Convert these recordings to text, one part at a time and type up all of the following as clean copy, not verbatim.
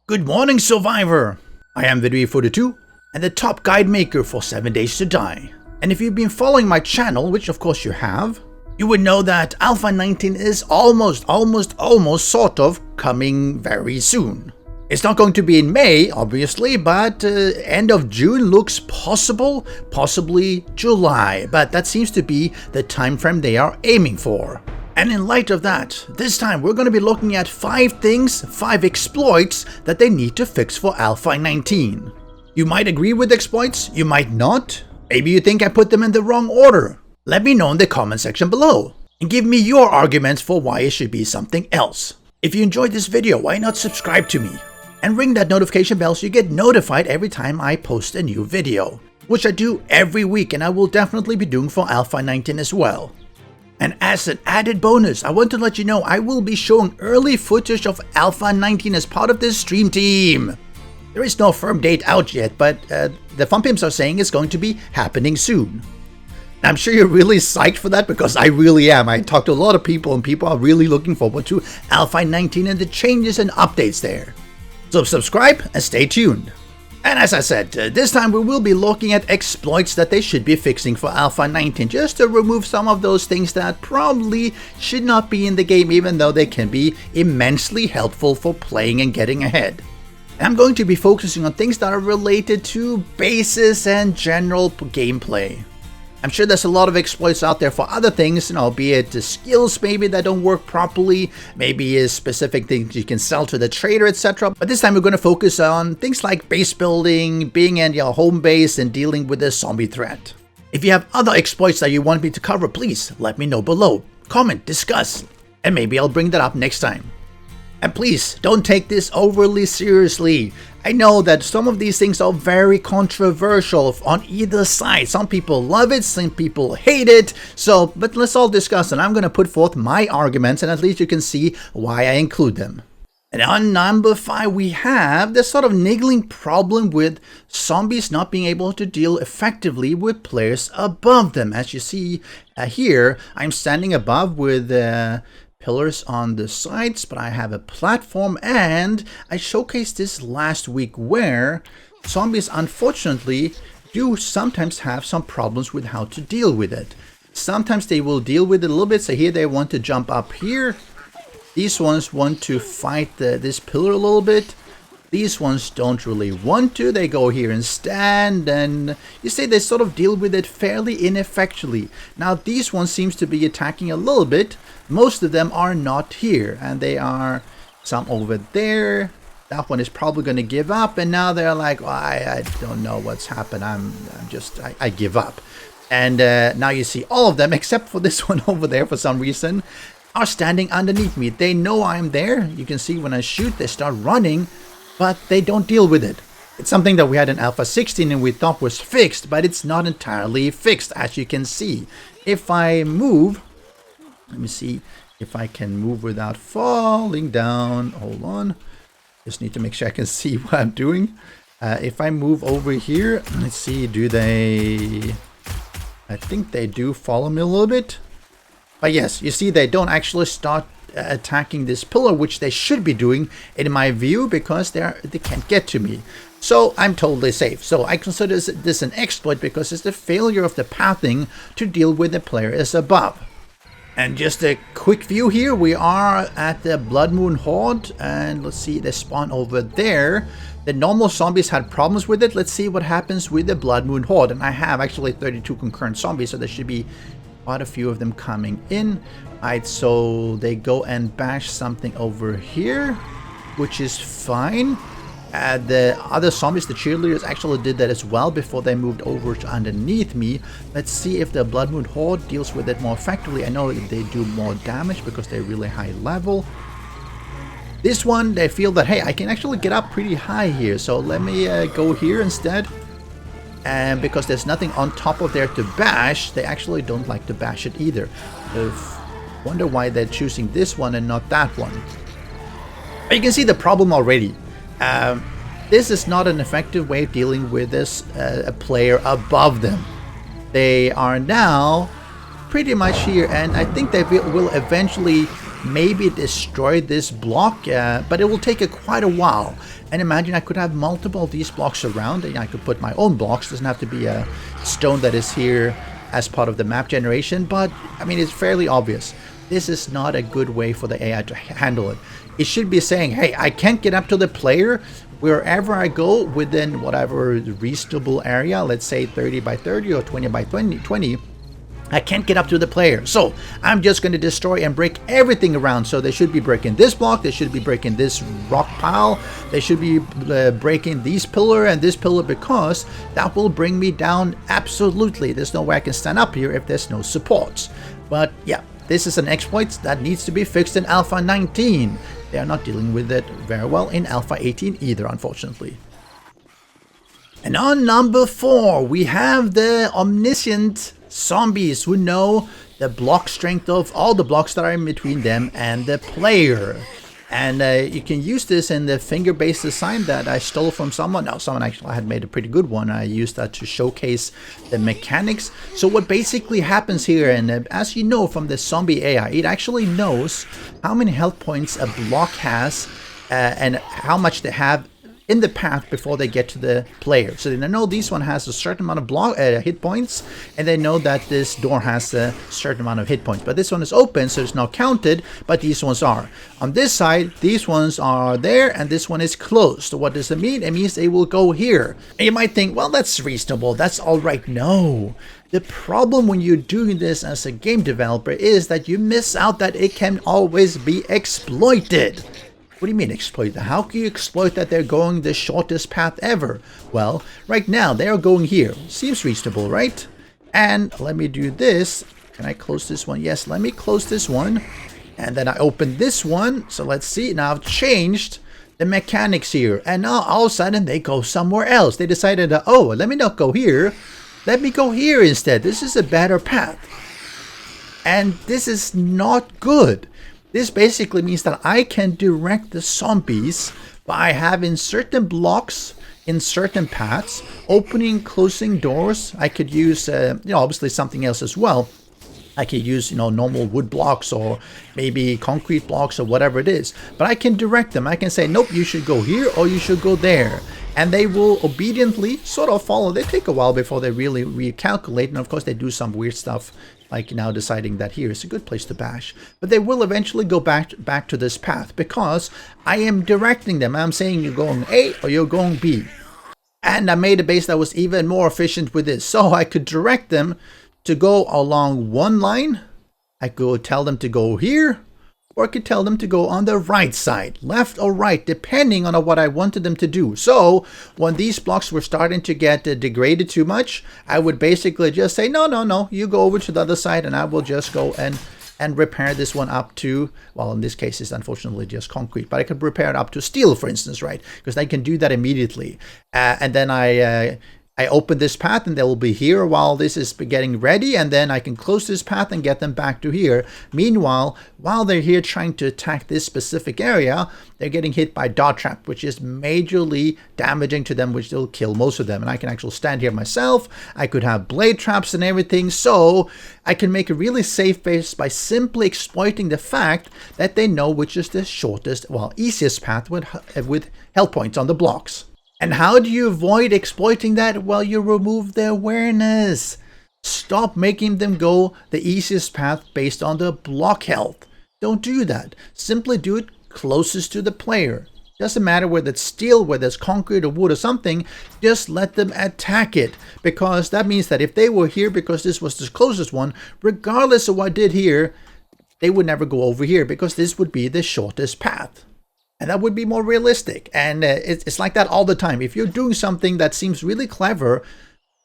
Good morning, Survivor! I am Vidui42 and the top guide maker for 7 Days to Die. And if you've been following my channel, which of course you have, you would know that Alpha 19 is almost sort of coming very soon. It's not going to be in May, obviously, but end of June looks possible, possibly July, but that seems to be the time frame they are aiming for. And in light of that, this time we're going to be looking at 5 exploits that they need to fix for Alpha 19. You might agree with exploits, you might not. Maybe you think I put them in the wrong order. Let me know in the comment section below, and give me your arguments for why it should be something else. If you enjoyed this video, why not subscribe to me? And ring that notification bell so you get notified every time I post a new video, which I do every week, and I will definitely be doing for Alpha 19 as well. And as an added bonus, I want to let you know I will be showing early footage of Alpha 19 as part of this stream team. There is no firm date out yet, but the Fun Pimps are saying it's going to be happening soon. I'm sure you're really psyched for that, because I really am. I talked to a lot of people and people are really looking forward to Alpha 19 and the changes and updates there. So subscribe and stay tuned. And as I said, this time we will be looking at exploits that they should be fixing for Alpha 19, just to remove some of those things that probably should not be in the game, even though they can be immensely helpful for playing and getting ahead. And I'm going to be focusing on things that are related to bases and general gameplay. I'm sure there's a lot of exploits out there for other things, be it the skills maybe that don't work properly, maybe specific things you can sell to the trader, etc. But this time we're going to focus on things like base building, being in your home base, and dealing with the zombie threat. If you have other exploits that you want me to cover, please let me know below. Comment, discuss, and maybe I'll bring that up next time. And please, don't take this overly seriously. I know that some of these things are very controversial on either side. Some people love it, some people hate it. But let's all discuss, and I'm going to put forth my arguments, and at least you can see why I include them. And on number 5, we have this sort of niggling problem with zombies not being able to deal effectively with players above them. As you see here, I'm standing above with pillars on the sides, but I have a platform, and I showcased this last week where zombies unfortunately do sometimes have some problems with how to deal with it. Sometimes they will deal with it a little bit, so here they want to jump up here. These ones want to fight this pillar a little bit. These ones don't really want to. They go here and stand, and you see they sort of deal with it fairly ineffectually. Now these ones seems to be attacking a little bit. Most of them are not here, and they are some over there. That one is probably going to give up, and now they're like, oh, I don't know what's happened. I give up. And now you see all of them except for this one over there for some reason are standing underneath me. They know I'm there. You can see when I shoot they start running, but they don't deal with it. It's something that we had in Alpha 16 and we thought was fixed, but it's not entirely fixed, as you can see. If I move, let me see if I can move without falling down. Hold on. Just need to make sure I can see what I'm doing. If I move over here, let's see, do they... I think they do follow me a little bit. But yes, you see they don't actually start attacking this pillar, which they should be doing in my view, because they can't get to me. So I'm totally safe. So I consider this an exploit because it's the failure of the pathing to deal with the players above. And just a quick view here, we are at the Blood Moon Horde, and let's see, they spawn over there. The normal zombies had problems with it. Let's see what happens with the Blood Moon Horde. And I have actually 32 concurrent zombies, so there should be quite a few of them coming in. Alright, so they go and bash something over here, which is fine. The other zombies, the cheerleaders, actually did that as well before they moved over to underneath me. Let's see if the Blood Moon Horde deals with it more effectively. I know they do more damage because they're really high level. This one, they feel that, hey, I can actually get up pretty high here, so let me go here instead. And because there's nothing on top of there to bash, they actually don't like to bash it either. I wonder why they're choosing this one and not that one. But you can see the problem already. This is not an effective way of dealing with this a player above them. They are now pretty much here, and I think they will eventually maybe destroy this block, but it will take quite a while. And imagine I could have multiple of these blocks around, and I could put my own blocks. It doesn't have to be a stone that is here as part of the map generation, but I mean, it's fairly obvious. This is not a good way for the AI to handle it. It should be saying, hey, I can't get up to the player wherever I go within whatever reasonable area, let's say 30 by 30 or 20 by 20. I can't get up to the player, so I'm just going to destroy and break everything around. So they should be breaking this block, they should be breaking this rock pile, they should be breaking these pillar and this pillar, because that will bring me down absolutely. There's no way I can stand up here if there's no supports. But yeah, this is an exploit that needs to be fixed in Alpha 19. They are not dealing with it very well in Alpha 18 either, unfortunately. And on number 4, we have the omniscient zombies who know the block strength of all the blocks that are in between them and the player. And you can use this in the finger-based design that I stole from someone. Now, someone actually had made a pretty good one. I used that to showcase the mechanics. So what basically happens here, and as you know from the zombie AI, it actually knows how many health points a block has and how much they have in the path before they get to the player. So they know this one has a certain amount of block hit points, and they know that this door has a certain amount of hit points. But this one is open, so it's not counted, but these ones are. On this side, these ones are there, and this one is closed. So what does it mean? It means they will go here. And you might think, well, that's reasonable, that's all right. No. The problem when you're doing this as a game developer is that you miss out that it can always be exploited. What do you mean exploit? How can you exploit that they're going the shortest path ever? Well, right now they are going here. Seems reasonable, right? And let me do this. Can I close this one? Yes, let me close this one. And then I open this one. So let's see. Now I've changed the mechanics here. And now all of a sudden they go somewhere else. They decided, oh, let me not go here. Let me go here instead. This is a better path. And this is not good. This basically means that I can direct the zombies by having certain blocks in certain paths, opening, closing doors. I could use, obviously something else as well. I could use, normal wood blocks or maybe concrete blocks or whatever it is. But I can direct them. I can say, nope, you should go here or you should go there. And they will obediently sort of follow. They take a while before they really recalculate. And of course, they do some weird stuff, like now deciding that here is a good place to bash. But they will eventually go back to this path because I am directing them. I'm saying you're going A or you're going B. And I made a base that was even more efficient with this. So I could direct them to go along one line. I could tell them to go here, or I could tell them to go on the right side, left or right, depending on what I wanted them to do. So when these blocks were starting to get degraded too much, I would basically just say, no, you go over to the other side and I will just go and repair this one up to, well, in this case, it's unfortunately just concrete, but I could repair it up to steel, for instance, right? Because they can do that immediately. And then I open this path and they will be here while this is getting ready, and then I can close this path and get them back to here. Meanwhile, while they're here trying to attack this specific area, they're getting hit by dot trap, which is majorly damaging to them, which will kill most of them. And I can actually stand here myself. I could have blade traps and everything, so I can make a really safe base by simply exploiting the fact that they know which is the shortest, well, easiest path with health points on the blocks. And how do you avoid exploiting that? Well, you remove their awareness. Stop making them go the easiest path based on the block health. Don't do that. Simply do it closest to the player. Doesn't matter whether it's steel, whether it's concrete or wood or something, just let them attack it. Because that means that if they were here because this was the closest one, regardless of what I did here, they would never go over here because this would be the shortest path. And that would be more realistic. And it's like that all the time. If you're doing something that seems really clever,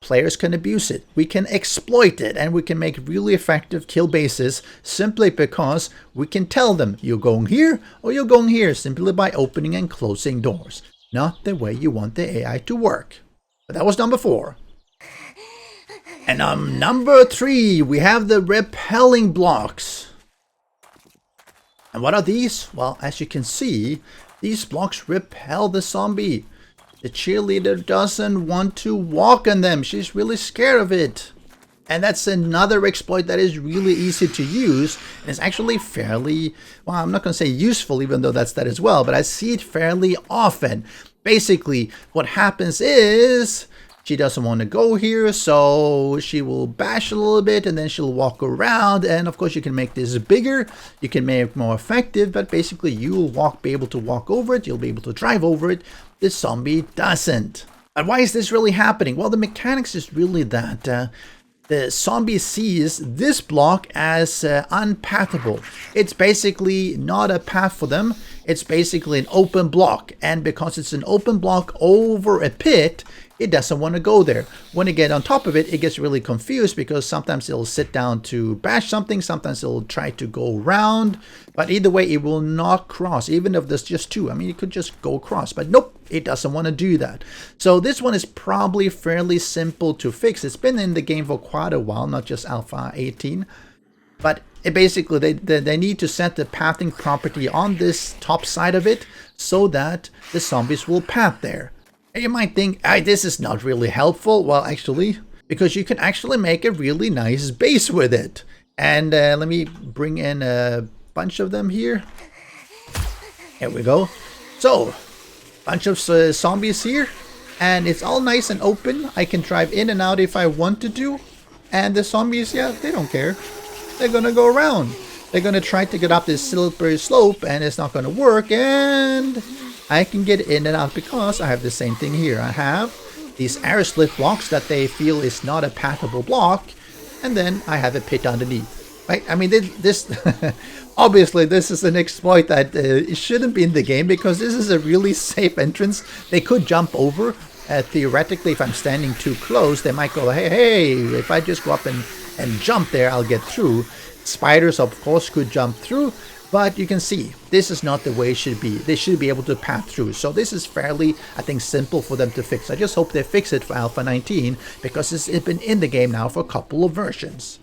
players can abuse it. We can exploit it, and we can make really effective kill bases simply because we can tell them you're going here or you're going here simply by opening and closing doors. Not the way you want the AI to work. But that was number 4. And number 3, we have the repelling blocks. And what are these? Well, as you can see, these blocks repel the zombie. The cheerleader doesn't want to walk on them. She's really scared of it. And that's another exploit that is really easy to use. And it's actually fairly, well, I'm not going to say useful, even though that's that as well, but I see it fairly often. Basically, what happens is she doesn't want to go here, so she will bash a little bit and then she'll walk around. And of course, you can make this bigger, you can make it more effective, but basically you'll be able to walk over it, you'll be able to drive over it. The zombie doesn't. And why is this really happening? Well, the mechanics is really that the zombie sees this block as unpathable. It's basically not a path for them. It's basically an open block. And because it's an open block over a pit, it doesn't want to go there. When it gets on top of it, it gets really confused because sometimes it'll sit down to bash something, sometimes it'll try to go around, but either way, it will not cross, even if there's just two. I mean, it could just go across, but nope, it doesn't want to do that. So this one is probably fairly simple to fix. It's been in the game for quite a while, not just Alpha 18, but it basically, they need to set the pathing property on this top side of it so that the zombies will path there. And you might think, this is not really helpful. Well, actually, because you can actually make a really nice base with it. And let me bring in a bunch of them here. Here we go. So, bunch of zombies here. And it's all nice and open. I can drive in and out if I want to do. And the zombies, yeah, they don't care. They're going to go around. They're going to try to get up this slippery slope and it's not going to work. And I can get in and out because I have the same thing here. I have these arrow slit blocks that they feel is not a pathable block, and then I have a pit underneath. Right? I mean, this obviously this is an exploit that it shouldn't be in the game because this is a really safe entrance. They could jump over. Theoretically, if I'm standing too close, they might go, hey, if I just go up and jump there, I'll get through. Spiders, of course, could jump through. But you can see, this is not the way it should be. They should be able to path through. So this is fairly, I think, simple for them to fix. I just hope they fix it for Alpha 19 because it's been in the game now for a couple of versions.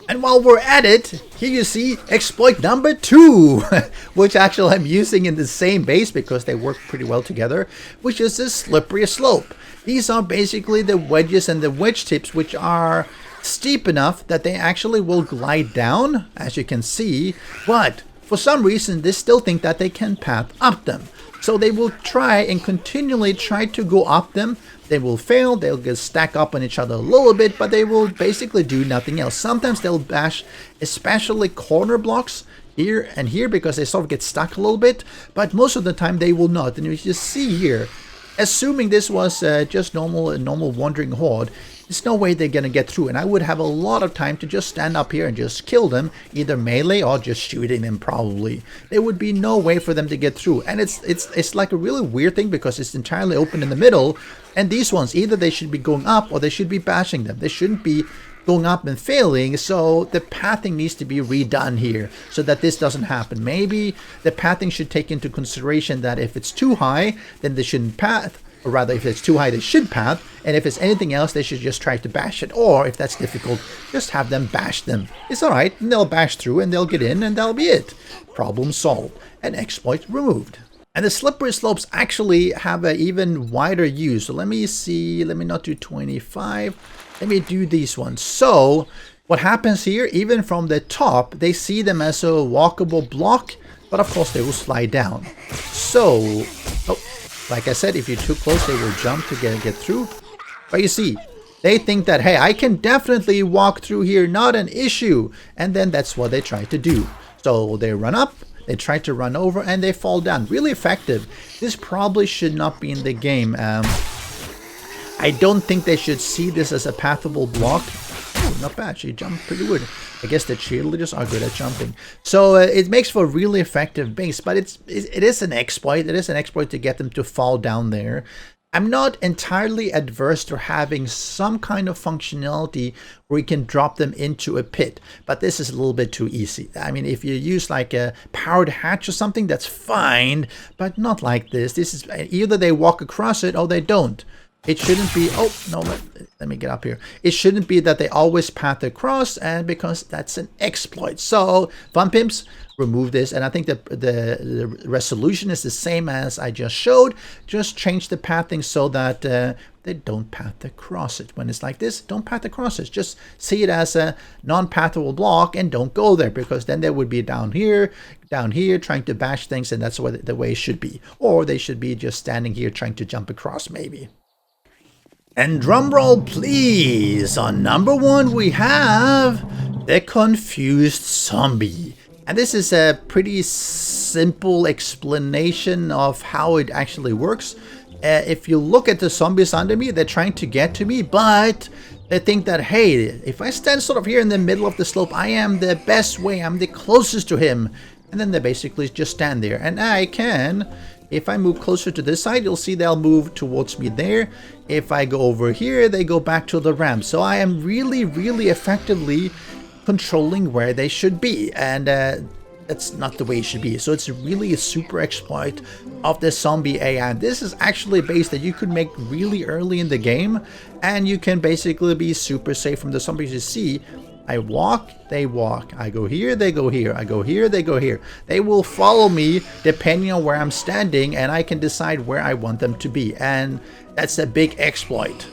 And while we're at it, here you see exploit number 2, which actually I'm using in the same base because they work pretty well together, which is this slippery slope. These are basically the wedges and the wedge tips, which are steep enough that they actually will glide down, as you can see, but for some reason, they still think that they can path up them. So they will try and continually try to go up them. They will fail. They'll get stack up on each other a little bit, but they will basically do nothing else. Sometimes they'll bash, especially corner blocks here and here, because they sort of get stuck a little bit. But most of the time, they will not. And you just see here, assuming this was just a normal wandering horde, there's no way they're going to get through, and I would have a lot of time to just stand up here and just kill them, either melee or just shooting them probably. There would be no way for them to get through, and it's like a really weird thing because it's entirely open in the middle, and these ones, either they should be going up or they should be bashing them. They shouldn't be going up and failing, so the pathing needs to be redone here so that this doesn't happen. Maybe the pathing should take into consideration that if it's too high, then they shouldn't path. Or rather, if it's too high, they should path. And if it's anything else, they should just try to bash it. Or, if that's difficult, just have them bash them. It's alright, and they'll bash through, and they'll get in, and that'll be it. Problem solved. And exploit removed. And the slippery slopes actually have an even wider use. So let me see, let me not do 25. Let me do these ones. So, what happens here, even from the top, they see them as a walkable block. But of course, they will slide down. So, like I said, if you're too close, they will jump to get through. But you see, they think that, hey, I can definitely walk through here, not an issue. And then that's what they try to do. So they run up, they try to run over, and they fall down. Really effective. This probably should not be in the game. I don't think they should see this as a pathable block. Oh, not bad. She jumped pretty good. I guess the cheerleaders are good at jumping. So it makes for a really effective base, but it is an exploit. It is an exploit to get them to fall down there. I'm not entirely adverse to having some kind of functionality where you can drop them into a pit, but this is a little bit too easy. I mean, if you use like a powered hatch or something, that's fine, but not like this. This is either they walk across it or they don't. It shouldn't be, oh, no, let me get up here. It shouldn't be that they always path across, and because that's an exploit. So, Fun Pimps, remove this, and I think that the resolution is the same as I just showed. Just change the pathing so that they don't path across it. When it's like this, don't path across it. Just see it as a non-pathable block and don't go there, because then they would be down here, trying to bash things, and that's the way it should be. Or they should be just standing here trying to jump across, maybe. And drumroll please, on number 1 we have the confused zombie. And this is a pretty simple explanation of how it actually works. If you look at the zombies under me, they're trying to get to me, but they think that, hey, if I stand sort of here in the middle of the slope, I am the best way, I'm the closest to him. And then they basically just stand there, and I can... If I move closer to this side, you'll see they'll move towards me there. If I go over here, they go back to the ramp. So I am really, really effectively controlling where they should be. And that's not the way it should be. So it's really a super exploit of the zombie AI. This is actually a base that you could make really early in the game. And you can basically be super safe from the zombies. You see, I walk, they walk. I go here, they go here. I go here, they go here. They will follow me depending on where I'm standing, and I can decide where I want them to be. And that's a big exploit.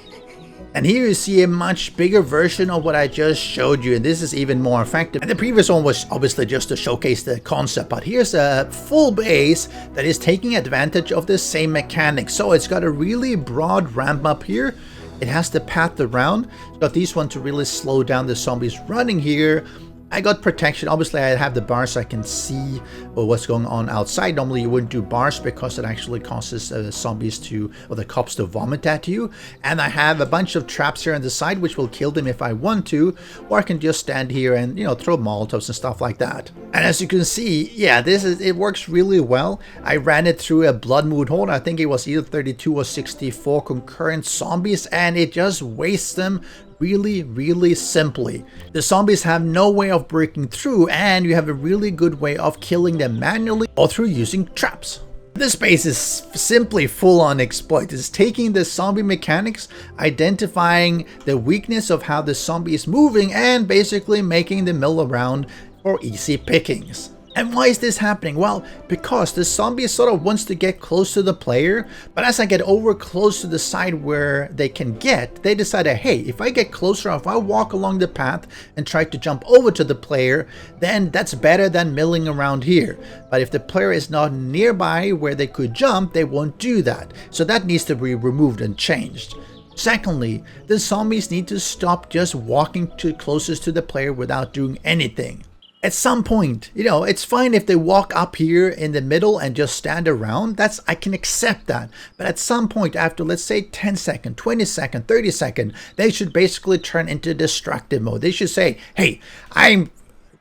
And here you see a much bigger version of what I just showed you, and this is even more effective. And the previous one was obviously just to showcase the concept, but here's a full base that is taking advantage of the same mechanics. So it's got a really broad ramp up here. It has the path around. It's got these ones to really slow down the zombies running here. I got protection. Obviously, I have the bars so I can see what's going on outside. Normally, you wouldn't do bars because it actually causes zombies to, or the cops to vomit at you. And I have a bunch of traps here on the side, which will kill them if I want to. Or I can just stand here and, throw Molotovs and stuff like that. And as you can see, yeah, it works really well. I ran it through a blood mood hold. I think it was either 32 or 64 concurrent zombies, and it just wastes them really, really simply. The zombies have no way of breaking through, and you have a really good way of killing them manually or through using traps. This base is simply full-on exploit. It's taking the zombie mechanics, identifying the weakness of how the zombie is moving, and basically making the mill around for easy pickings. And why is this happening? Well, because the zombie sort of wants to get close to the player, but as I get over close to the side where they can get, they decide that, hey, if I get closer, if I walk along the path and try to jump over to the player, then that's better than milling around here. But if the player is not nearby where they could jump, they won't do that. So that needs to be removed and changed. Secondly, the zombies need to stop just walking too closest to the player without doing anything. At some point, it's fine if they walk up here in the middle and just stand around. I can accept that. But at some point after, let's say 10 seconds, 20 seconds, 30 seconds, they should basically turn into destructive mode. They should say, hey, I'm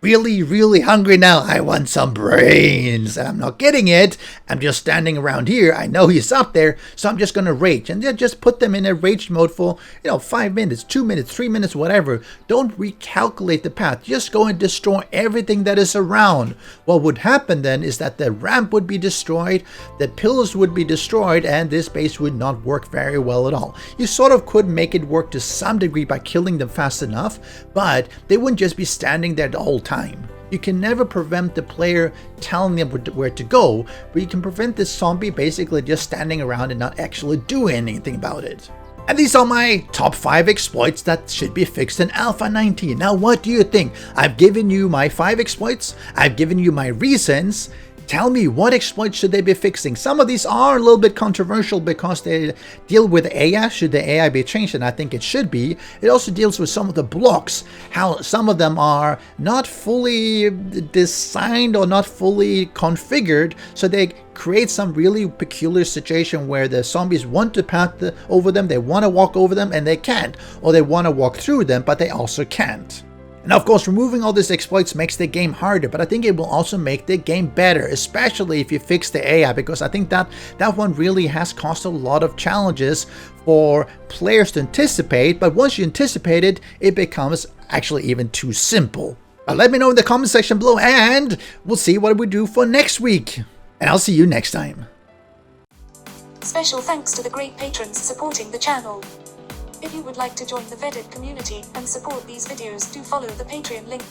really, really hungry now. I want some brains. And I'm not getting it. I'm just standing around here. I know he's up there, so I'm just going to rage. And then just put them in a rage mode for, 5 minutes, 2 minutes, 3 minutes, whatever. Don't recalculate the path. Just go and destroy everything that is around. What would happen then is that the ramp would be destroyed, the pillars would be destroyed, and this base would not work very well at all. You sort of could make it work to some degree by killing them fast enough, but they wouldn't just be standing there the whole time. You can never prevent the player telling them where to go, but you can prevent this zombie basically just standing around and not actually doing anything about it. And these are my top 5 exploits that should be fixed in Alpha 19. Now, what do you think? I've given you my 5 exploits. I've given you my reasons. Tell me, what exploits should they be fixing? Some of these are a little bit controversial because they deal with AI. Should the AI be changed? And I think it should be. It also deals with some of the blocks, how some of them are not fully designed or not fully configured, so they create some really peculiar situation where the zombies want to path over them, they want to walk over them, and they can't. Or they want to walk through them, but they also can't. And of course, removing all these exploits makes the game harder, but I think it will also make the game better, especially if you fix the AI, because I think that one really has caused a lot of challenges for players to anticipate, but once you anticipate it, it becomes actually even too simple. Let me know in the comment section below, and we'll see what we do for next week. And I'll see you next time. Special thanks to the great patrons supporting the channel. If you would like to join the vetted community and support these videos, do follow the Patreon link.